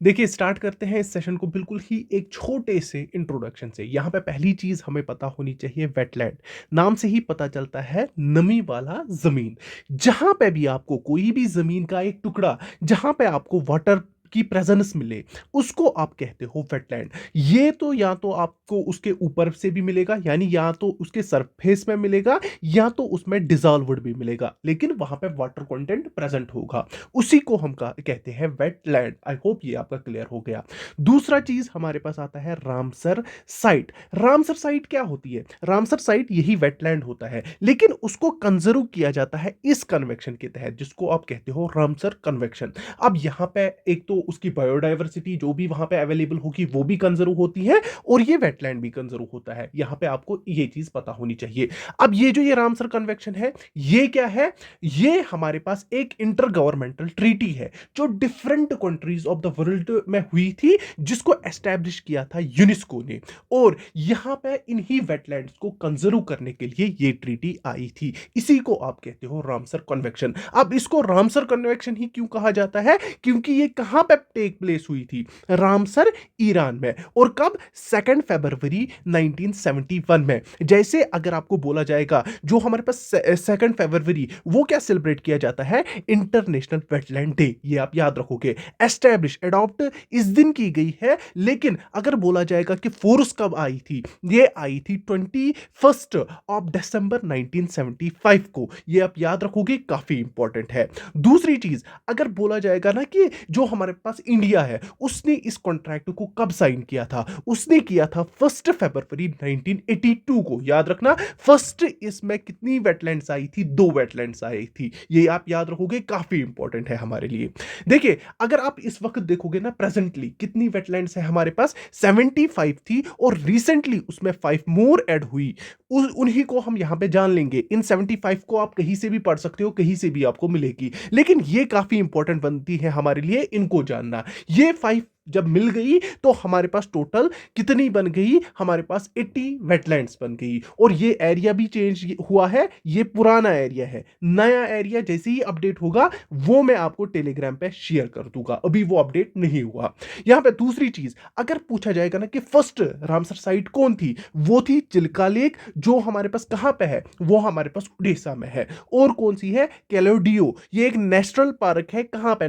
देखिए, स्टार्ट करते हैं इस सेशन को बिल्कुल ही एक छोटे से इंट्रोडक्शन से। यहाँ पे पहली चीज़ हमें पता होनी चाहिए वेटलैंड। नाम से ही पता चलता है नमी वाला ज़मीन। जहाँ पे भी आपको कोई भी ज़मीन का एक टुकड़ा, जहाँ पे आपको वाटर की प्रेज़ेंस मिले, उसको आप कहते हो वेटलैंड। ये तो या तो आपको उसके ऊपर से भी मिलेगा, यानी या तो उसके सरफेस में मिलेगा, या तो उसमें डिसॉल्व्ड भी मिलेगा, लेकिन वहाँ पे वाटर कंटेंट प्रेज़ेंट होगा। उसी को हम कहते हैं वेटलैंड। आई होप ये आपका क्लियर हो गया। दूसरा चीज हमारे पास आता है रामसर साइट। रामसर साइट क्या होती है? रामसर साइट यही वेटलैंड होता है, लेकिन उसको कंजर्व किया जाता है इस कन्वेक्शन के तहत, जिसको आप कहते हो रामसर कन्वेक्शन। अब यहाँ पे एक तो उसकी बायोडाइवर्सिटी जो भी वहां पे अवेलेबल होगी वो भी कंजर्व होती है, और ये वेटलैंड भी कंजर्व होता है। यहाँ पे आपको ये चीज पता होनी चाहिए। अब ये जो ये रामसर कन्वेक्शन है, ये क्या है? ये हमारे पास एक इंटर गवर्नमेंटल ट्रीटी है जो different countries of the world में हुई थी, जिसको एस्टैब्लिश किया था यूनेस्को ने। और यहां पे इन्हीं वेटलैंड्स को कंजर्व करने के लिए ये ट्रीटी आई थी। इसी को आप कहते हो रामसर कन्वेक्शन। अब इसको रामसर कन्वेक्शन ही क्यों कहा जाता है? क्योंकि ये कहां पे टेक प्लेस हुई थी? रामसर, ईरान में। और कब? 2 फरवरी 1971 में। जैसे अगर आपको बोला जाएगा जो हमारे पास 2 फरवरी, वो क्या सेलिब्रेट किया जाता है? International wetland day. ये आप याद रखोगे। एस्टैब्लिश, अडॉप्ट इस दिन की गई है, लेकिन अगर बोला जाएगा कि फोर्स कब आई थी, ये आई थी 21 दिसंबर 1975 को। ये आप याद रखोगे, काफी इंपॉर्टेंट है। दूसरी चीज, अगर बोला जाएगा ना कि जो हमारे पास इंडिया है, उसने इस कॉन्ट्रैक्ट को कब साइन किया था? उसने किया था 1 फरवरी 1982 को। याद रखना, फर्स्ट इसमें कितनी वेटलैंड्स आई थी? 2 वेटलैंड्स आई थी। ये आप याद रखोगे, काफी इंपॉर्टेंट है हमारे लिए। देखिए, अगर आप इस वक्त देखोगे ना, प्रेजेंटली कितनी वेटलैंड्स है हमारे पास? 75 थी, और रिसेंटली उसमें 5 मोर ऐड हुई। उन्हीं को हम यहां पे जान लेंगे। इन 75 को आप कहीं से भी पढ़ सकते हो, कहीं से भी आपको मिलेगी, लेकिन ये काफी इंपॉर्टेंट बनती है हमारे लिए इनको जानना। ये 5 जब मिल गई तो हमारे पास टोटल कितनी बन गई? हमारे पास 80 वेटलैंड्स बन गई। और ये एरिया भी चेंज हुआ है, ये पुराना एरिया है। नया एरिया जैसे ही अपडेट होगा, वो मैं आपको टेलीग्राम पे शेयर कर दूंगा। अभी वो अपडेट नहीं हुआ। यहां पे दूसरी चीज, अगर पूछा जाएगा ना कि फर्स्ट रामसर साइट कौन थी, वो थी चिल्का लेक, जो हमारे पास कहां पे है? वो हमारे पास उड़ीसा में है। और कौन सी है? कैलोडियो। ये एक नेशनल पार्क है। कहां पे?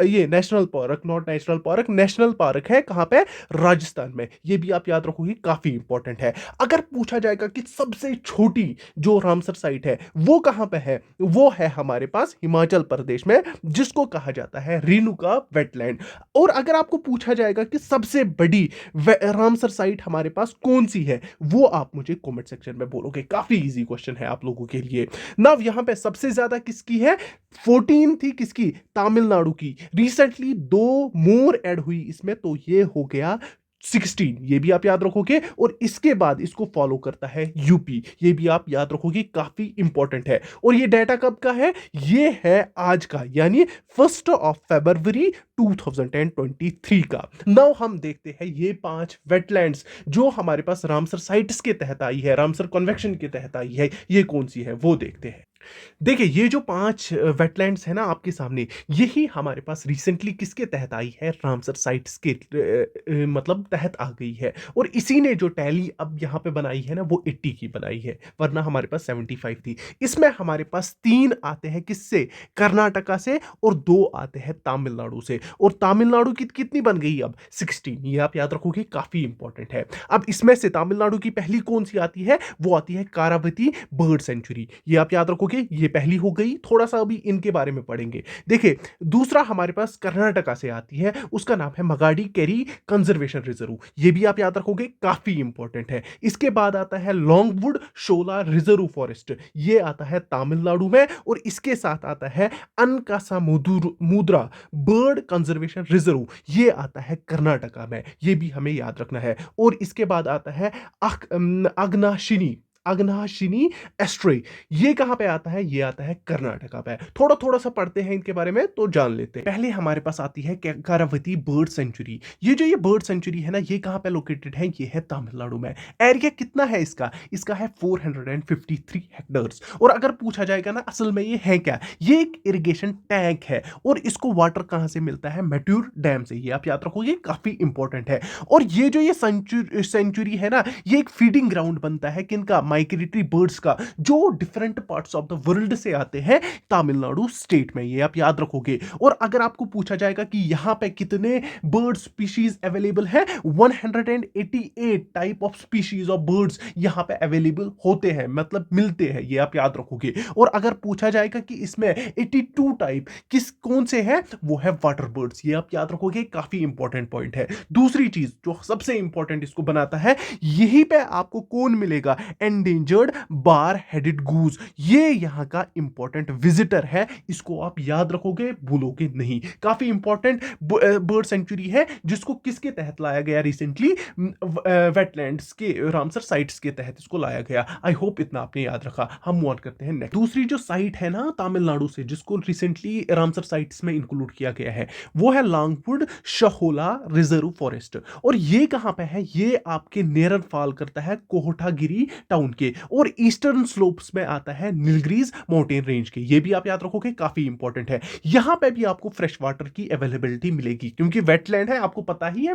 ये national park, not national park, national park है। कहां पे? राजस्थान में। ये भी आप याद रखोगे, काफी इंपॉर्टेंट है। अगर पूछा जाएगा कि सबसे छोटी जो रामसर साइट है वो कहां पे है, वो है हमारे पास हिमाचल प्रदेश में, जिसको कहा जाता है रेणुका वेटलैंड। और अगर आपको पूछा जाएगा कि सबसे बड़ी रामसर साइट हमारे पास कौन सी है, वो आप मुझे कमेंट सेक्शन में बोलोगे। काफी इजी क्वेश्चन है आप लोगों के लिए। नाउ यहां पे सबसे ज्यादा किसकी है? 14 थी। किसकी? तमिलनाडु की। रिसेंटली 2 मोर ऐड हुई इसमें, तो ये हो गया 16। ये भी आप याद रखोगे। और इसके बाद इसको फॉलो करता है यूपी। ये भी आप याद रखोगे, काफी इंपॉर्टेंट है। और ये डाटा कब का है? ये है आज का, यानी 1 फरवरी 2023 का। नाउ हम देखते हैं ये 5 वेटलैंड्स जो हमारे पास रामसर साइट्स के तहत आई है, रामसर कन्वेक्शन के तहत आई है, ये कौन सी है वो देखते हैं। देखिए, ये जो 5 वेटलैंड्स है ना आपके सामने, यही हमारे पास रिसेंटली किसके तहत आई है? रामसर साइट्स के मतलब तहत आ गई है। और इसी ने जो टैली अब यहाँ पे बनाई है ना, वो 80 की बनाई है, वरना हमारे पास 75 थी। इसमें हमारे पास 3 आते हैं किससे? कर्नाटका से, और 2 आते हैं तमिलनाडु से। और तमिलनाडु की कितनी बन गई अब? 16। ये आप याद रखोगे, काफी इंपॉर्टेंट है। अब इसमें से तमिलनाडु की पहली कौन सी आती है? वो आती है कारावती बर्ड सेंचुरी। ये आप याद रखोगे, ये पहली हो गई। थोड़ा सा अभी इनके बारे में पढ़ेंगे। देखिए, दूसरा हमारे पास कर्नाटका से आती है, उसका नाम है मगाडी केरी कंजर्वेशन रिजर्व। ये भी आप याद रखोगे, काफी इंपॉर्टेंट है। इसके बाद आता है लॉन्गवुड शोला रिजर्व फॉरेस्ट। ये आता है तमिलनाडु में। और इसके साथ आता है अनकासा मुद्रा बर्ड कंजर्वेशन रिजर्व। ये आता है कर्नाटका में। ये भी हमें याद रखना है। और इसके बाद आता है अगनाशिनी अघनाशिनी एस्ट्रे, ये कहाँ पे आता है? ये आता है कर्नाटका पे। थोड़ा-थोड़ा सा पढ़ते हैं इनके बारे में तो जान लेते हैं। पहले हमारे पास आती है कारावती बर्ड सेंचुरी। ये बर्ड सेंचुरी है ना, ये कहाँ पे लोकेटेड है? ये है तमिलनाडु में। एरिया कितना है इसका? इसका है 453 हेक्टेयर्स। और अगर पूछा जाएगा ना असल में ये है क्या? ये एक इरिगेशन टैंक है और इसको वाटर कहाँ से मिलता है? मैट्यूर डैम से। ये आप याद रखोगे, काफी इंपॉर्टेंट है। और ये सेंचुरी है ना, ये एक फीडिंग ग्राउंड बनता है किनका? माइग्रेटरी बर्ड्स का, जो different parts of the world से आते हैं तमिलनाडु स्टेट में। ये आप याद रखोगे। और अगर आपको पूछा जाएगा कि यहां पे कितने बर्ड स्पीशीज अवेलेबल है, 188 type of species of birds यहां पे अवेलेबल होते हैं, मतलब मिलते हैं। ये आप याद रखोगे। और अगर पूछा जाएगा कि इसमें 82 टाइप किस कौन से हैं, वो है वाटर बर्ड्स। ये आप याद रखोगे, काफी इंपॉर्टेंट पॉइंट है। दूसरी चीज जो सबसे इंपॉर्टेंट इसको बनाता है, यहीं पे आपको कौन मिलेगा? Endangered bar headed goose. ये यहां का इंपॉर्टेंट विजिटर है, इसको आप याद रखोगे, भूलोगे नहीं। काफी इंपॉर्टेंट बर्ड सेंचुरी है, जिसको किसके तहत लाया गया रिसेंटली? वेटलैंड्स के रामसर साइट्स के तहत इसको लाया गया। आई होप इतना आपने याद रखा। हम मूव ऑन करते हैं नेक्स्ट। दूसरी जो साइट है ना तमिलनाडु से, जिसको रिसेंटली रामसर साइट्स में इंक्लूड किया गया है, वो है लांगवुड शहोला रिजर्व फॉरेस्ट। और ये कहां पे है? ये आपके नेरन फॉल करता है कोहटागिरी टाउन के, और ईस्टर्न स्लोप्स में आता है नीलगिरीज माउंटेन रेंज के। ये भी आप याद रखोगे, काफी इंपॉर्टेंट है। यहां पे भी आपको फ्रेश वाटर की अवेलेबिलिटी मिलेगी, क्योंकि वेटलैंड है, आपको पता ही है,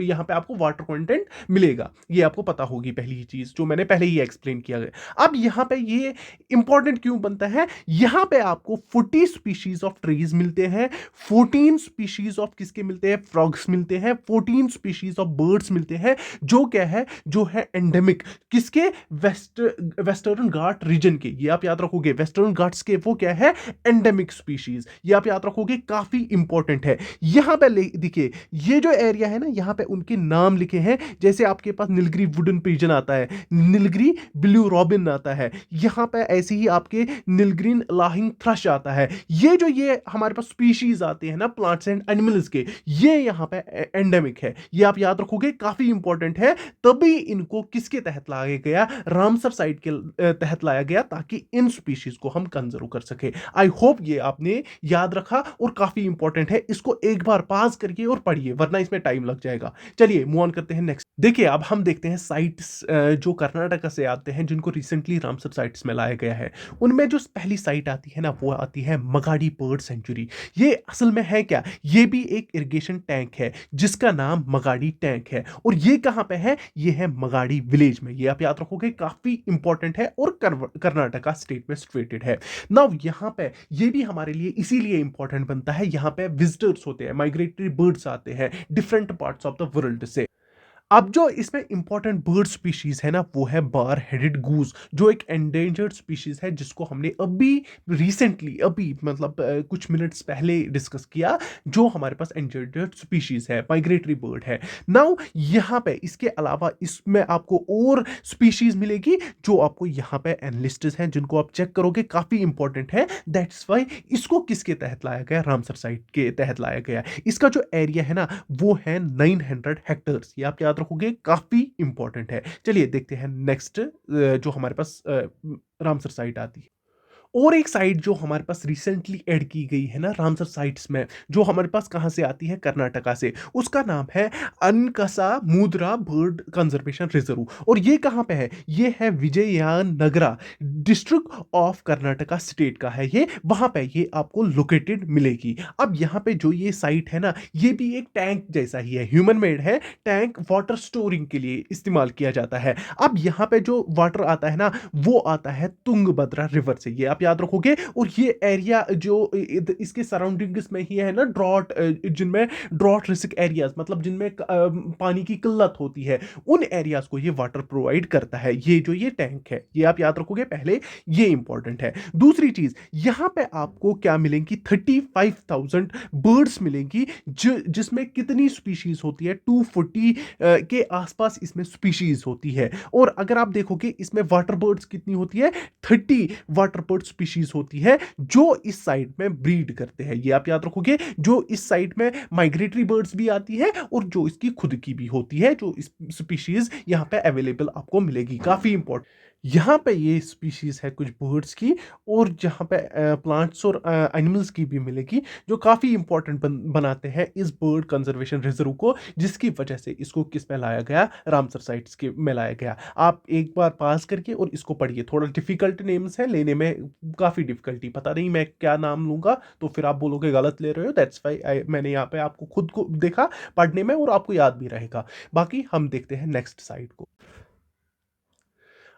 यहां पे आपको वाटर कंटेंट मिलेगा। ये आपको पता होगी, पहली चीज जो मैंने पहले ही एक्सप्लेन किया गया। अब यहां पे ये इंपॉर्टेंट क्यों बनता है? यहां पे आपको 40 स्पीशीज ऑफ ट्रीज मिलते हैं, 14 स्पीशीज ऑफ किसके मिलते हैं? फ्रॉग्स मिलते हैं, 14 स्पीशीज ऑफ बर्ड्स मिलते हैं, जो क्या है? जो है एंडेमिक किसके? वेस्टर्न घाट रीजन के। ये आप याद रखोगे, वेस्टर्न घाट्स के वो क्या है? Endemic species. ये आप याद रखोगे, काफी इंपॉर्टेंट है। यहां पे देखिए, ये जो एरिया है ना, यहां पे उनके नाम लिखे हैं। जैसे आपके पास नीलगिरी वुडन पिजन आता है, नीलगिरी ब्लू रॉबिन आता है, यहां पे ऐसे ही आपके नीलग्रीन लाहिंग थ्रश आता है। ये हमारे पास स्पीशीज आते हैं ना प्लांट्स एंड एनिमल्स के, ये यहां पे एंडेमिक है। ये आप याद रखोगे, काफी इंपॉर्टेंट है। तभी इनको किसके तहत लाया गया? रामसर साइट के तहत लाया गया, ताकि इन स्पीशीज को हम कंजर्व कर सके। आई होप ये आपने याद रखा, और काफी इंपॉर्टेंट है। इसको एक बार पास करिए और पढ़िए, वरना इसमें टाइम लग जाएगा। चलिए मूव ऑन करते हैं नेक्स्ट। देखिए, अब हम देखते हैं साइट्स जो कर्नाटक से आते हैं, जिनको रिसेंटली रामसर साइट्स में लाया गया है। उनमें जो पहली साइट आती है ना, वो आती है मगाड़ी बर्ड सेंचुरी। ये असल में है क्या? ये भी एक इरिगेशन टैंक है, जिसका नाम मगाड़ी टैंक है। और ये कहां पे है? ये है मगाड़ी विलेज में। ये आप याद रखोगे, काफी इंपॉर्टेंट है, और कर्नाटका स्टेट में सिचुएटेड है। नाउ यहां पे ये भी हमारे लिए इसीलिए इंपॉर्टेंट बनता है, यहां पे विजिटर्स होते हैं, माइग्रेटरी बर्ड्स आते हैं different parts of the world से। अब जो इसमें इंपॉर्टेंट बर्ड स्पीशीज है ना, वो है बार हेडेड गूज, जो एक एंडेंजर्ड स्पीशीज है, जिसको हमने अभी रिसेंटली, अभी मतलब कुछ मिनट्स पहले डिस्कस किया, जो हमारे पास एंडेंजर्ड स्पीशीज है, माइग्रेटरी बर्ड है। नाउ यहाँ पे इसके अलावा इसमें आपको और स्पीशीज मिलेगी, जो आपको यहाँ पे एनलिस्टेड हैं, जिनको आप चेक करोगे, काफी इंपॉर्टेंट है। दैट्स वाई इसको किसके तहत लाया गया? रामसर साइट के तहत लाया गया। इसका जो एरिया है ना, वो है 900 हेक्टर्स। ये आप याद रखोगे, काफी इंपॉर्टेंट है। चलिए देखते हैं नेक्स्ट, जो हमारे पास रामसर साइट आती है। और एक साइट जो हमारे पास रिसेंटली ऐड की गई है ना रामसर साइट्स में, जो हमारे पास कहां से आती है? कर्नाटका से। उसका नाम है अनकसा मुद्रा बर्ड कंजर्वेशन रिजर्व। और ये कहां पे है? ये है Vijayanagara district of Karnataka state का है ये। वहां पे ये आपको लोकेटेड मिलेगी। अब यहाँ पे जो ये साइट है ना, ये भी एक टैंक जैसा ही है, ह्यूमन मेड है। टैंक वाटर स्टोरिंग के लिए इस्तेमाल किया जाता है। अब यहाँ पे जो वाटर आता है ना, वो आता है तुंगभद्रा रिवर से। ये आप याद रखोगे। और ये एरिया जो इसके सराउंडिंग्स में ही है ना, ड्रॉट, जिनमें ड्रॉट रिस्क एरियाज, मतलब जिनमें पानी की किल्लत होती है, उन एरियाज को ये वाटर प्रोवाइड करता है। ये जो ये टैंक है, ये आप याद रखोगे पहले, ये इंपॉर्टेंट है। दूसरी चीज, यहां पे आपको क्या मिलेंगी? 35,000 बर्ड्स मिलेंगी, जिसमें कितनी स्पीशीज होती है? 240 के आसपास इसमें स्पीशीज होती है। और अगर आप देखोगे, इसमें वाटर बर्ड्स कितनी होती है? 30 वाटर बर्ड स्पीशीज होती है, जो इस साइड में ब्रीड करते हैं। ये आप याद रखोगे, जो इस साइड में माइग्रेटरी बर्ड्स भी आती है, और जो इसकी खुद की भी होती है, जो स्पीशीज यहां पे अवेलेबल आपको मिलेगी। काफी इंपॉर्टेंट। यहाँ पे ये स्पीशीज़ है कुछ बर्ड्स की, और जहाँ पे प्लांट्स और एनिमल्स की भी मिलेगी, जो काफ़ी इंपॉर्टेंट बनाते हैं इस बर्ड कंजर्वेशन रिजर्व को, जिसकी वजह से इसको किस में लाया गया, रामसर साइट्स के में लाया गया। आप एक बार पास करके और इसको पढ़िए, थोड़ा डिफिकल्ट नेम्स है लेने में, काफ़ी डिफिकल्टी, पता नहीं मैं क्या नाम लूंगा तो फिर आप बोलोगे गलत ले रहे हो, दैट्स वाई मैंने यहाँ पे आपको खुद को देखा पढ़ने में, और आपको याद भी रहेगा। बाकी हम देखते हैं नेक्स्ट साइट को।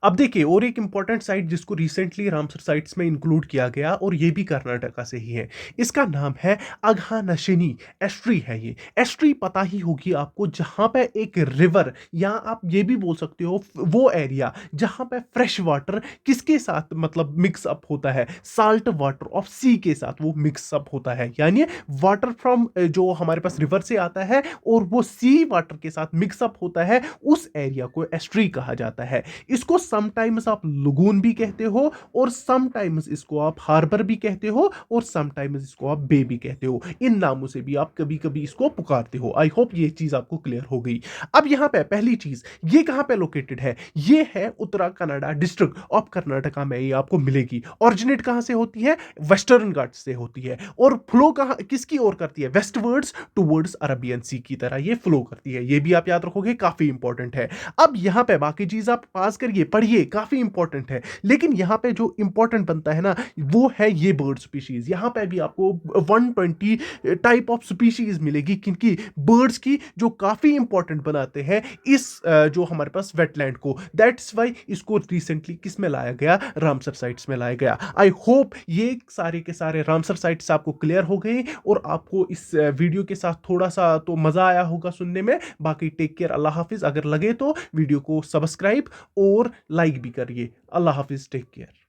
अब देखिए, और एक इंपॉर्टेंट साइट जिसको रिसेंटली रामसर साइट्स में इंक्लूड किया गया, और ये भी कर्नाटका से ही है। इसका नाम है अघनाशिनी एस्ट्री है ये। एस्ट्री पता ही होगी आपको, जहाँ पे एक रिवर, या आप ये भी बोल सकते हो वो एरिया जहाँ पे फ्रेश वाटर किसके साथ मतलब मिक्स अप होता है, साल्ट वाटर ऑफ सी के साथ वो मिक्स अप होता है, यानी वाटर फ्रॉम जो हमारे पास रिवर से आता है और वो सी वाटर के साथ मिक्स अप होता है, उस एरिया को एस्ट्री कहा जाता है। इसको समटाइम्स आप लगून भी कहते हो, और समटाइम्स इसको आप हार्बर भी कहते हो, और समटाइम्स इसको आप बे भी कहते हो। इन नामों से भी आप कभी कभी इसको पुकारते हो। आई होप ये चीज आपको क्लियर हो गई। अब यहां पे पहली चीज, ये कहां पे लोकेटेड है, ये है उत्तरा कन्नड़ा डिस्ट्रिक्ट ऑफ कर्नाटका में, ये आपको मिलेगी। ऑरिजिनेट कहां से होती है, वेस्टर्न घाट्स से होती है, और फ्लो कहां किसकी ओर करती है, वेस्टवर्ड्स टुवर्ड्स अरबियन सी की तरह ये फ्लो करती है। ये भी आप याद रखोगे, काफी इंपॉर्टेंट है। अब यहां पे बाकी चीज आप पास करिए, पढ़िए, काफी इंपॉर्टेंट है। लेकिन यहां पे जो इंपॉर्टेंट बनता है ना, वो है ये बर्ड स्पीशीज। यहां पे भी आपको 120 टाइप ऑफ स्पीशीज मिलेगी, किनकी, बर्ड्स की, जो काफी इंपॉर्टेंट बनाते हैं इस जो हमारे पास वेटलैंड को। दैट्स वाई इसको रिसेंटली किस में लाया गया, रामसर साइट्स में लाया गया। आई होप ये सारे के सारे रामसर साइट्स आपको क्लियर हो गए, और आपको इस वीडियो के साथ थोड़ा सा तो मजा आया होगा सुनने में। बाकी टेक केयर, अल्लाह हाफिज। अगर लगे तो वीडियो को सब्सक्राइब और लाइक भी करिए। अल्लाह हाफिज, टेक केयर।